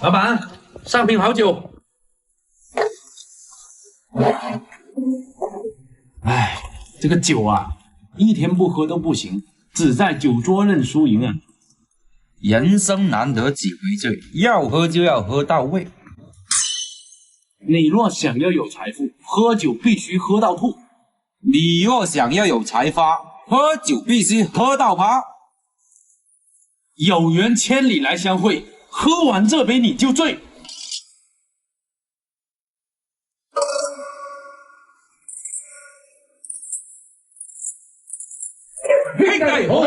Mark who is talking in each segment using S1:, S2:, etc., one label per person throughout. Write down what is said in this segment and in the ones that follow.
S1: 老板，上瓶好酒。哎，这个酒啊，一天不喝都不行，只在酒桌认输赢啊。
S2: 人生难得几回醉，要喝就要喝到位。
S1: 你若想要有财富，喝酒必须喝到吐；
S2: 你若想要有财发，喝酒必须喝到趴。
S1: 有缘千里来相会，喝完这杯你就醉。
S2: 兄弟好，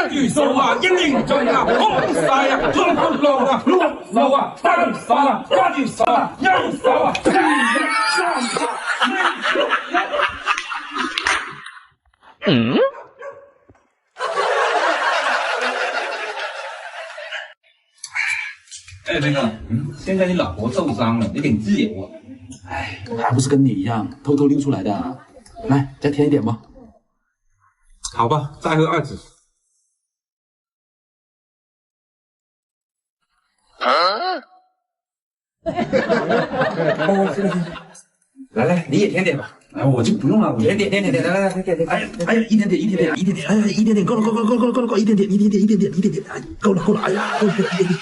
S2: 一如數啊，英英俊啊，空晒啊，碌路啊，碌路啊，單手啊，加住手啊，右手啊，
S3: 哎，飞哥，现在你老婆受伤了，你得自由啊。
S1: 哎，还不是跟你一样偷偷溜出来的啊。来，再添一点吧。
S3: 好吧，再喝2支。来来，你也添点吧。
S1: 哎，我就不用了，
S3: 添点，来来，添点。
S1: 哎呀，一点点，哎呀，一点点，够了，一点点，哎，够了，哎呀，够了，一点点。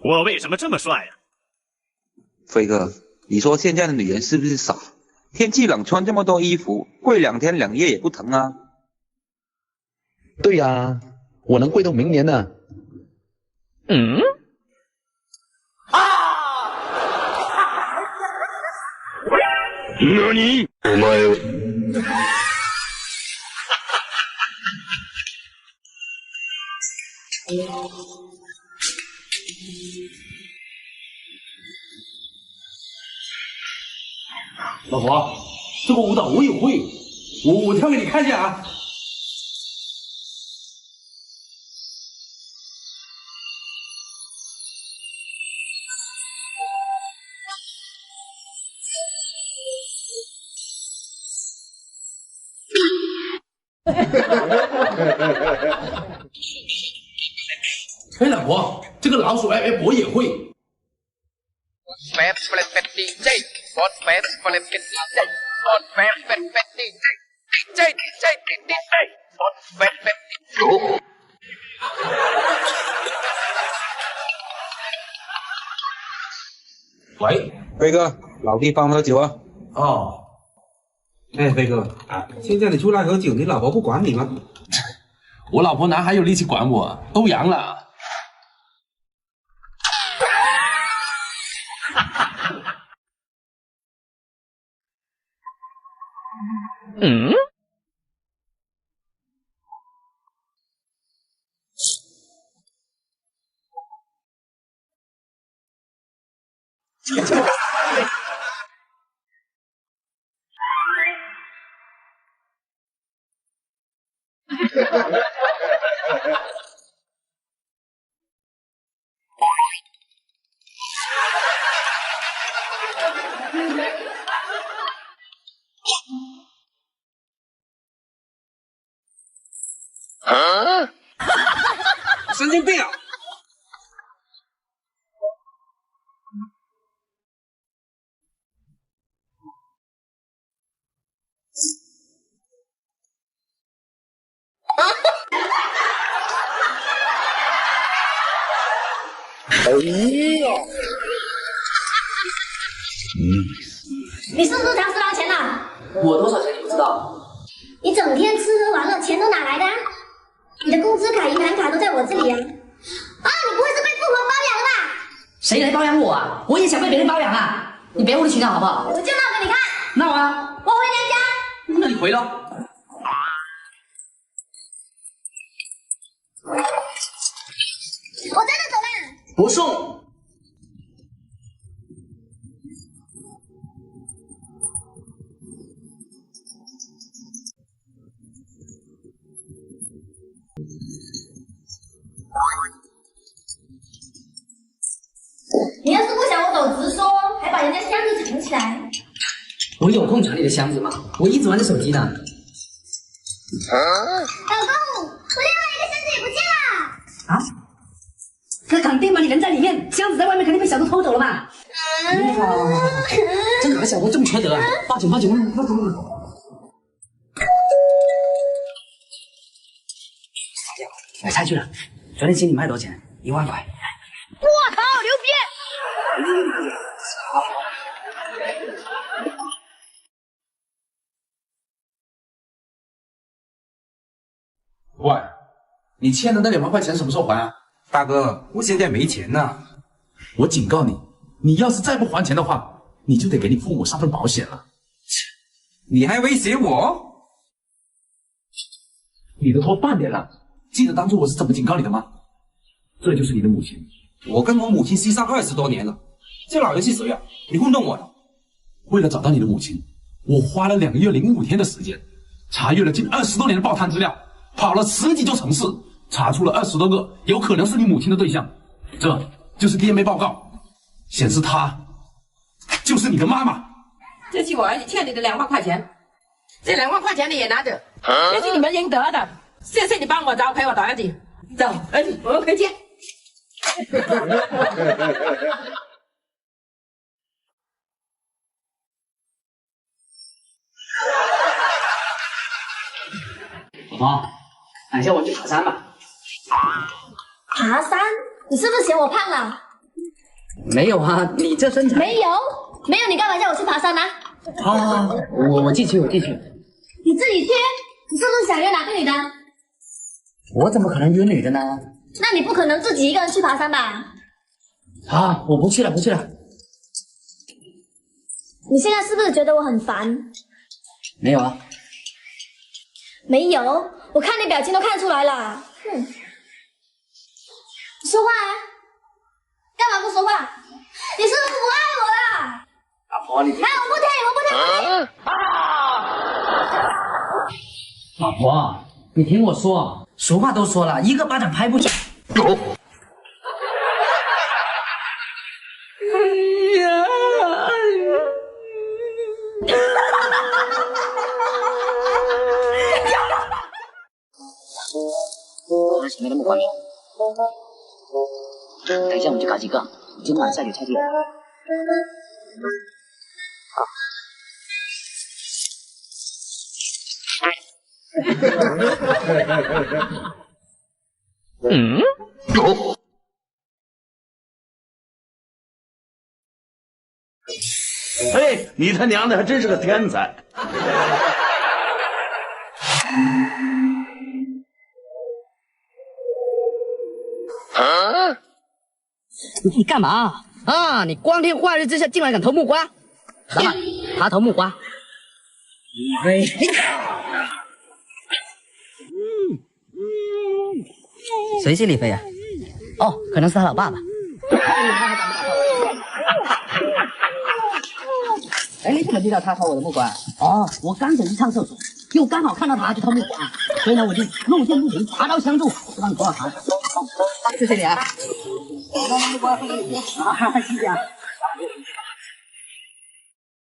S4: 我为什么这么帅呀？
S5: 飞哥，你说现在的女人是不是傻？天气冷穿这么多衣服，跪2天2夜也不疼啊。
S6: 对呀，我能跪到明年呢。
S4: 何？お前を。
S1: 老婆，这个舞蹈我也会，我跳给你看一下啊。哎，老婆，这个老鼠 FF 我也会。
S5: 喂，飞哥，老地方喝酒啊。
S1: 哦，
S3: 哎，飞哥啊，现在你出来喝酒，你老婆不管你吗？
S1: 我老婆哪还有力气管我？都阳了。
S3: 神经病啊！
S7: 你是不是藏私房钱了？
S8: 我多少钱你不知道？
S7: 你整天吃喝玩乐，钱都哪来的？你的工资卡、银行卡都在我这里啊！啊，你不会是被富婆包养了吧？
S8: 谁来包养我啊？我也想被别人包养啊！你别无理取闹好不好？
S7: 我就闹给你看。
S8: 闹啊！
S7: 我回娘家。
S8: 那你回了。
S7: 我真的走了。
S8: 不送。
S7: 起来。
S8: 我有空整理的箱子吗？我一直玩着手机呢。
S7: 老公，我另外一个箱子也不见了。
S8: 啊？这肯定吧，你人在里面，箱子在外面，肯定被小偷偷走了吧？这哪个小偷这么缺德啊？报警！报警！买菜去了。昨天请你卖多少钱？1万块。
S7: 我靠，牛逼！
S2: 喂，你欠的那2万块钱什么时候还啊？
S3: 大哥，我现在没钱呢。
S2: 我警告你，你要是再不还钱的话，你就得给你父母上份保险了。
S3: 你还威胁我？
S2: 你都拖半年了，记得当初我是怎么警告你的吗？这就是你的母亲。
S3: 我跟我母亲西山20多年了，这老人是谁啊？你糊弄我呢？
S2: 为了找到你的母亲，我花了2个月零5天的时间，查阅了近20多年的报摊资料，跑了10几座城市，查出了20多个有可能是你母亲的对象。这就是 DNA 报告，显示她就是你的妈妈。
S9: 这是我儿子欠你的2万块钱，这2万块钱你也拿着，这是你们应得的。谢谢你帮我找陪我的儿子。走，儿子，我们回家。
S8: 宝宝，等一下我去爬山吧。
S7: 爬山？你是不是嫌我胖了？
S8: 没有啊，你这身材。
S7: 没有，你干嘛叫我去爬山呢？
S8: 啊，我继续。
S7: 你自己去，你是不是想约哪个女的？
S8: 我怎么可能约女的呢？
S7: 那你不可能自己一个人去爬山吧？
S8: 啊，我不去了。
S7: 你现在是不是觉得我很烦？
S8: 没有啊。
S7: 没有，我看你表情都看出来了。哼，你说话啊！干嘛不说话？你是不是不爱我了？
S8: 老婆，你。
S7: 哎，我不听。
S8: 老婆，你听我说，俗话都说了，一个巴掌拍不响。前面的木瓜树，等一下我们就搞几个，今晚下雨拆起来。
S4: 哎，你他娘的还真是个天才！
S8: 你干嘛啊？你光天化日之下竟然敢偷木瓜？老板，他偷木瓜。谁是李飞啊？哦，可能是他老爸吧。哎，你怎么知道他偷我的木瓜？哦，我刚才去上厕所，又刚好看到他去偷木瓜，所以呢，我就路见不平，拔刀相助，帮你多少糖。谢谢你啊。木瓜送给你啊，谢谢啊。